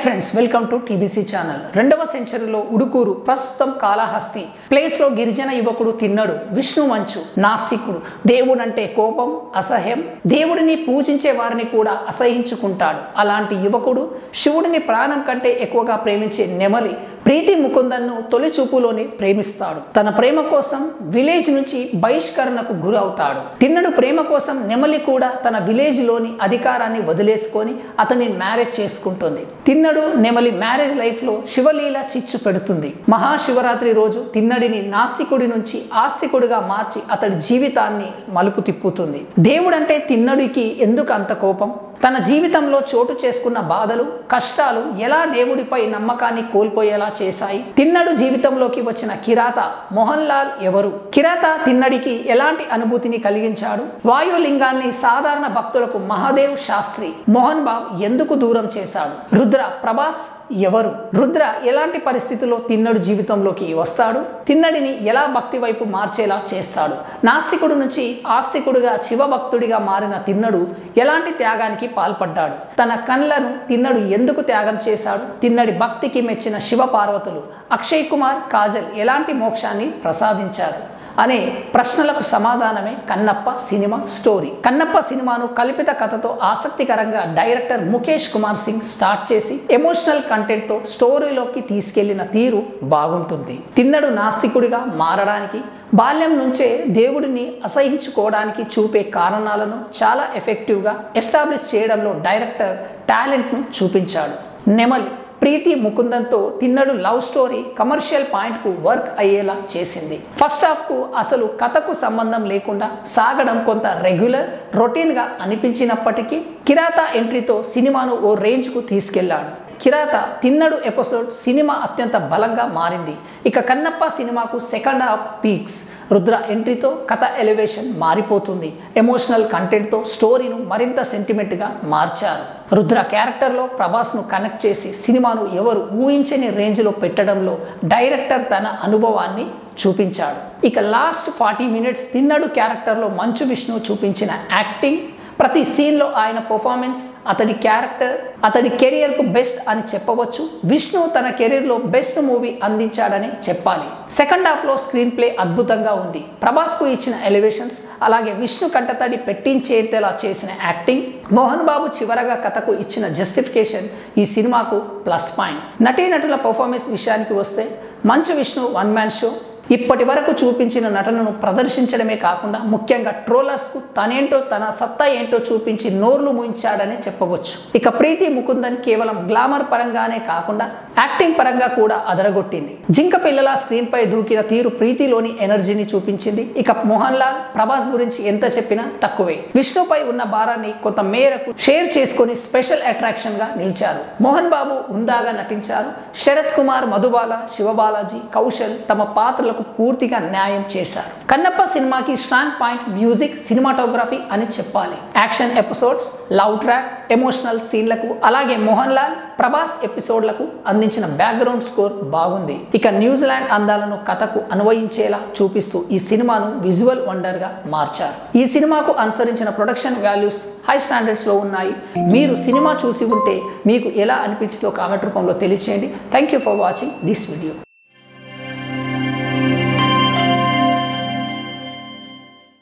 Friends, welcome to TBC channel. 2వ సెంచరీలో ఉడుకూరు, ప్రస్తుతం కాళహస్తి ప్లేస్లో గిరిజన యువకుడు తిన్నడు విష్ణు మంచు నాస్తికుడు. దేవుడంటే కోపం, అసహ్యం, దేవుడిని పూజించే వారిని కూడా అసహించుకుంటాడు. అలాంటి యువకుడు శివుడిని ప్రాణం కంటే ఎక్కువగా ప్రేమించే నెమలి ప్రీతి ముకుందన్ను తొలి చూపులోనే ప్రేమిస్తాడు. తన ప్రేమ కోసం విలేజ్ నుంచి బహిష్కరణకు గురి అవుతాడు. తిన్నడు ప్రేమ కోసం నెమలి కూడా తన విలేజ్ లోని అధికారాన్ని వదిలేసుకొని అతన్ని మ్యారేజ్ చేసుకుంటుంది. తిన్నడు నెమలి మ్యారేజ్ లైఫ్ లో శివలీల చిచ్చు పెడుతుంది. మహాశివరాత్రి రోజు తిన్నడిని నాస్తికుడి నుంచి ఆస్తికుడిగా మార్చి అతడి జీవితాన్ని మలుపు తిప్పుతుంది. దేవుడంటే తిన్నడికి ఎందుకు అంత కోపం? తన జీవితంలో చోటు చేసుకున్న బాధలు, కష్టాలు ఎలా దేవుడిపై నమ్మకాన్ని కోల్పోయేలా చేశాయి? తిన్నడు జీవితంలోకి వచ్చిన కిరాత మోహన్ లాల్ ఎవరు? కిరాత తిన్నడికి ఎలాంటి అనుభూతిని కలిగించాడు? వాయులింగాన్ని సాధారణ భక్తులకు మహాదేవ్ శాస్త్రి మోహన్ బాబు ఎందుకు దూరం చేశాడు? రుద్ర ప్రభాస్ ఎవరు? రుద్ర ఎలాంటి పరిస్థితుల్లో తిన్నడు జీవితంలోకి వస్తాడు? తిన్నడిని ఎలా భక్తి వైపు మార్చేలా చేస్తాడు? నాస్తికుడు నుంచి ఆస్తికుడిగా శివభక్తుడిగా మారిన తిన్నడు ఎలాంటి త్యాగానికి పాల్పడ్డాడు? తన కళ్ళను తిన్నడు ఎందుకు త్యాగం చేశాడు? తిన్నడి భక్తికి మెచ్చిన శివ పార్వతులు అక్షయ్ కుమార్, కాజల్ ఎలాంటి మోక్షాన్ని ప్రసాదించారు అనే ప్రశ్నలకు సమాధానమే కన్నప్ప సినిమా స్టోరీ. కన్నప్ప సినిమాను కల్పిత కథతో ఆసక్తికరంగా డైరెక్టర్ ముఖేష్ కుమార్ సింగ్ స్టార్ట్ చేసి ఎమోషనల్ కంటెంట్ తో స్టోరీలోకి తీసుకెళ్లిన తీరు బాగుంటుంది. తిన్నడు నాస్తికుడిగా మారడానికి, బాల్యం నుంచే దేవుడిని అసహించుకోవడానికి చూపే కారణాలను చాలా ఎఫెక్టివ్గా ఎస్టాబ్లిష్ చేయడంలో డైరెక్టర్ టాలెంట్ను చూపించాడు. నెమలి ప్రీతి ముకుందన్తో తిన్నడు లవ్ స్టోరీ కమర్షియల్ పాయింట్కు వర్క్ అయ్యేలా చేసింది. ఫస్ట్ హాఫ్కు అసలు కథకు సంబంధం లేకుండా సాగడం కొంత రెగ్యులర్, రొటీన్గా అనిపించినప్పటికీ కిరాత ఎంట్రీతో సినిమాను ఓ రేంజ్కు తీసుకెళ్లాడు. కిరాత తిన్నడు ఎపిసోడ్ సినిమా అత్యంత బలంగా మారింది. ఇక కన్నప్ప సినిమాకు సెకండ్ హాఫ్ పీక్స్. రుద్ర ఎంట్రీతో కథ ఎలివేషన్ మారిపోతుంది. ఎమోషనల్ కంటెంట్తో స్టోరీను మరింత సెంటిమెంట్గా మార్చారు. రుద్ర క్యారెక్టర్లో ప్రభాస్ను కనెక్ట్ చేసి సినిమాను ఎవరు ఊహించని రేంజ్లో పెట్టడంలో డైరెక్టర్ తన అనుభవాన్ని చూపించాడు. ఇక లాస్ట్ 40 మినిట్స్ తిన్నడు క్యారెక్టర్లో మంచు విష్ణు చూపించిన యాక్టింగ్, ప్రతి సీన్లో ఆయన పర్ఫార్మెన్స్, అతడి క్యారెక్టర్ అతడి కెరియర్కు బెస్ట్ అని చెప్పవచ్చు. విష్ణు తన కెరీర్లో బెస్ట్ మూవీ అందించాడని చెప్పాలి. సెకండ్ హాఫ్లో స్క్రీన్ ప్లే అద్భుతంగా ఉంది. ప్రభాస్కు ఇచ్చిన ఎలివేషన్స్, అలాగే విష్ణు కంటతడి పెట్టించేలా చేసిన యాక్టింగ్, మోహన్ బాబు చివరగా కథకు ఇచ్చిన జస్టిఫికేషన్ ఈ సినిమాకు ప్లస్ పాయింట్. నటీనటుల పర్ఫార్మెన్స్ విషయానికి వస్తే Manchu Vishnu one man show. ఇప్పటి వరకు చూపించిన నటనను ప్రదర్శించడమే కాకుండా ముఖ్యంగా ట్రోలర్స్కు తనేంటో తన సత్తా ఏంటో చూపించి నోర్లు మూయించాడని చెప్పవచ్చు. ఇక ప్రీతి ముకుందన్ కేవలం గ్లామర్ పరంగానే కాకుండా యాక్టింగ్ పరంగా కూడా అదరగొట్టింది. జింక పిల్లల స్క్రీన్ పై దూకిన తీరు ప్రీతిలోని ఎనర్జీని చూపించింది. ఇక మోహన్ లాల్, ప్రభాస్ గురించి ఎంత చెప్పినా తక్కువే. విష్ణుపై ఉన్న భారాన్ని కొంత మేరకు షేర్ చేసుకుని స్పెషల్ అట్రాక్షన్ గా నిలిచారు. మోహన్ బాబు ఉందాగా నటించారు. శరత్ కుమార్, మధుబాల, శివబాలాజీ, కౌశల్ తమ పాత్రలకు పూర్తిగా న్యాయం చేశారు. కన్నప్ప సినిమాకి స్ట్రాంగ్ పాయింట్ మ్యూజిక్, సినిమాటోగ్రఫీ అని చెప్పాలి. Action episodes, love track, emotional సీన్లకు, అలాగే మోహన్ లాల్, ప్రభాస్ ఎపిసోడ్లకు అందించిన బ్యాక్గ్రౌండ్ స్కోర్ బాగుంది. ఇక న్యూజిలాండ్ అందాలను కథకు అన్వయించేలా చూపిస్తూ ఈ సినిమాను విజువల్ వండర్ గా మార్చారు. ఈ సినిమాకు అనుసరించిన ప్రొడక్షన్ వాల్యూస్ హై స్టాండర్డ్స్ లో ఉన్నాయి. మీరు సినిమా చూసి ఉంటే మీకు ఎలా అనిపించిందో కామెంట్ రూపంలో తెలియచేయండి. Thank you for watching this video.